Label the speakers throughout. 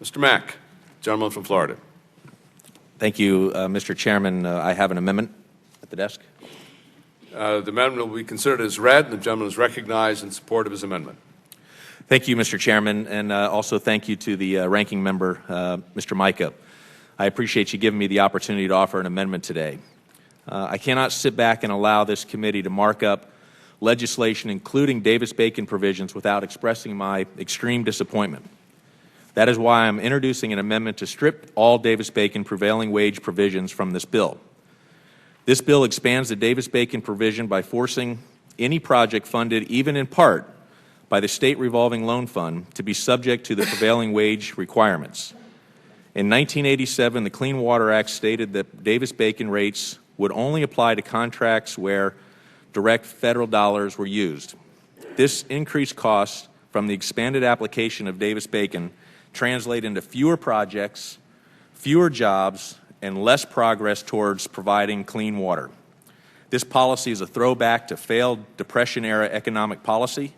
Speaker 1: Mr. Mack, gentleman from Florida.
Speaker 2: Thank you, Mr. Chairman. I have an amendment at the desk.
Speaker 1: The amendment will be considered as read, and the gentleman is recognized in support of his amendment.
Speaker 2: Thank you, Mr. Chairman, and also thank you to the ranking member, Mr. Micah. I appreciate you giving me the opportunity to offer an amendment today. I cannot sit back and allow this committee to mark up legislation, including Davis-Bacon provisions, without expressing my extreme disappointment. That is why I'm introducing an amendment to strip all Davis-Bacon prevailing wage provisions from this bill. This bill expands the Davis-Bacon provision by forcing any project funded, even in part, by the State Revolving Loan Fund to be subject to the prevailing wage requirements. In 1987, the Clean Water Act stated that Davis-Bacon rates would only apply to contracts where direct federal dollars were used. This increased cost from the expanded application of Davis-Bacon translate into fewer projects, fewer jobs, and less progress towards providing clean water. This policy is a throwback to failed Depression-era economic policy.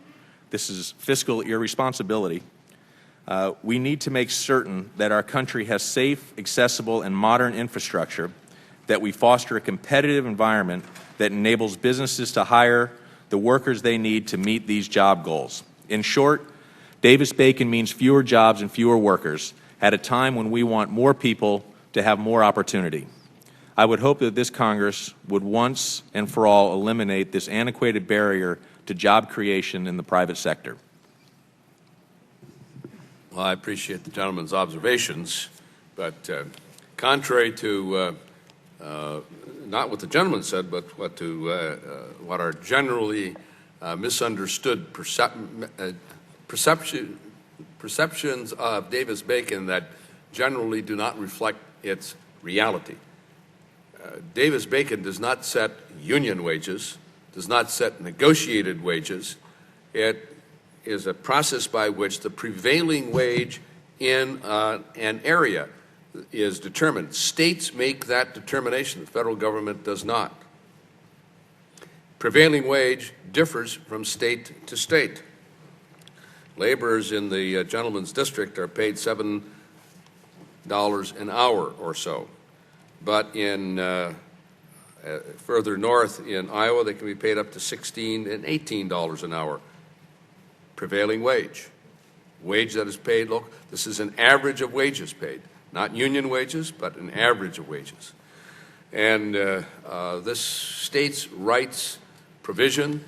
Speaker 2: This is fiscal irresponsibility. We need to make certain that our country has safe, accessible, and modern infrastructure, that we foster a competitive environment that enables businesses to hire the workers they need to meet these job goals. In short, Davis-Bacon means fewer jobs and fewer workers at a time when we want more people to have more opportunity. I would hope that this Congress would once and for all eliminate this antiquated barrier to job creation in the private sector.
Speaker 1: Well, I appreciate the gentleman's observations, but contrary to not what the gentleman said, but what are generally misunderstood perceptions of Davis-Bacon that generally do not reflect its reality. Davis-Bacon does not set union wages, does not set negotiated wages. It is a process by which the prevailing wage in an area is determined. States make that determination. The federal government does not. Prevailing wage differs from state to state. Laborers in the gentleman's district are paid $7 an hour or so. But in further north in Iowa, they can be paid up to $16 and $18 an hour. Prevailing wage. Wage that is paid local. This is an average of wages paid. Not union wages, but an average of wages. And this states' rights provision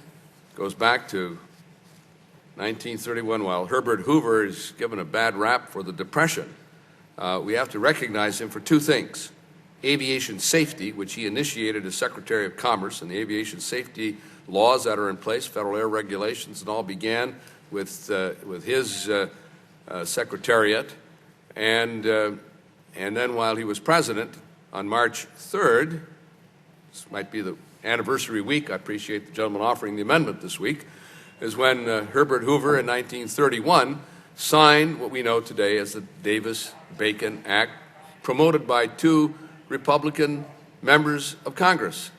Speaker 1: goes back to 1931. While Herbert Hoover is given a bad rap for the Depression, we have to recognize him for two things. Aviation safety, which he initiated as Secretary of Commerce, and the aviation safety laws that are in place, federal air regulations, and all began with his secretariat. And then while he was president, on March 3rd, this might be the anniversary week, I appreciate the gentleman offering the amendment this week, is when Herbert Hoover in 1931 signed what we know today as the Davis-Bacon Act, promoted by two Republican members of Congress.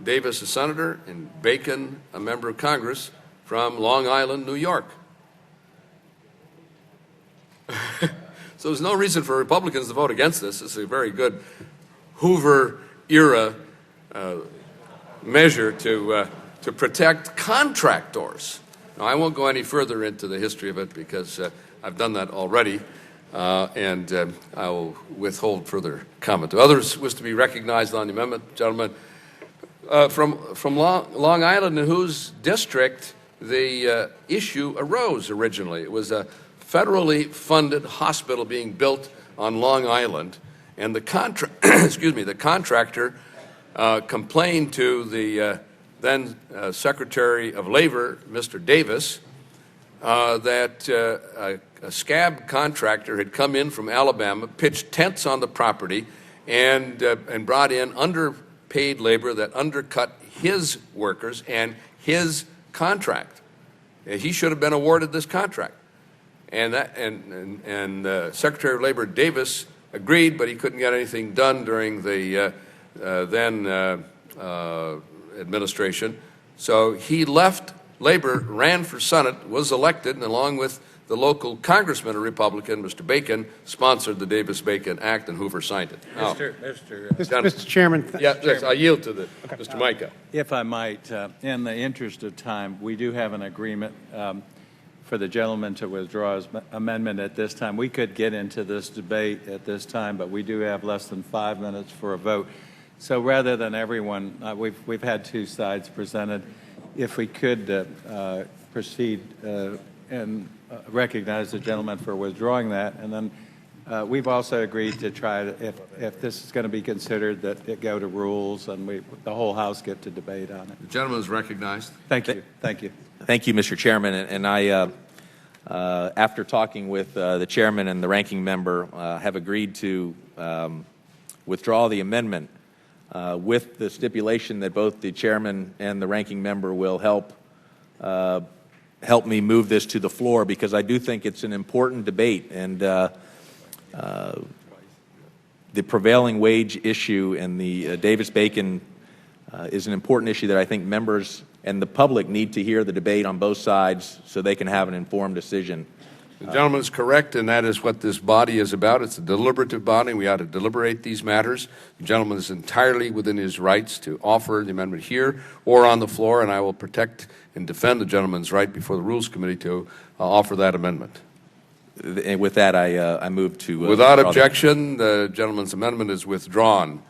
Speaker 1: Davis, a senator, and Bacon, a member of Congress from Long Island, New York. So there's no reason for Republicans to vote against this. This is a very good Hoover-era measure to protect contractors. Now, I won't go any further into the history of it because I've done that already, and I will withhold further comment. Others wish to be recognized on the amendment. Gentlemen, from Long Island, in whose district the issue arose originally. It was a federally funded hospital being built on Long Island, and the contractor complained to the then Secretary of Labor, Mr. Davis, that a scab contractor had come in from Alabama, pitched tents on the property, and brought in underpaid labor that undercut his workers and his contract. He should have been awarded this contract. And Secretary of Labor Davis agreed, but he couldn't get anything done during the then administration. So he left Labor, ran for Senate, was elected, and along with the local congressman, a Republican, Mr. Bacon, sponsored the Davis-Bacon Act, and Hoover signed it. Now,
Speaker 3: Mr. Chairman.
Speaker 1: yes, I yield to Mr. Micah.
Speaker 4: If I might, in the interest of time, we do have an agreement for the gentleman to withdraw his amendment at this time. We could get into this debate at this time, but we do have less than 5 minutes for a vote. So rather than everyone, we've had two sides presented. If we could proceed and recognize the gentleman for withdrawing that, and then we've also agreed to try to, if this is going to be considered, that it go to rules and the whole House get to debate on it.
Speaker 1: The gentleman is recognized.
Speaker 4: Thank you. Thank you.
Speaker 2: Thank you, Mr. Chairman. And I, after talking with the chairman and the ranking member, have agreed to withdraw the amendment with the stipulation that both the chairman and the ranking member will help me move this to the floor, because I do think it's an important debate, and the prevailing wage issue and the Davis-Bacon is an important issue that I think members and the public need to hear the debate on both sides so they can have an informed decision.
Speaker 1: The gentleman is correct, and that is what this body is about. It's a deliberative body. We ought to deliberate these matters. The gentleman is entirely within his rights to offer the amendment here or on the floor, and I will protect and defend the gentleman's right before the Rules Committee to offer that amendment.
Speaker 2: And with that, I move to
Speaker 1: Without objection, the gentleman's amendment is withdrawn.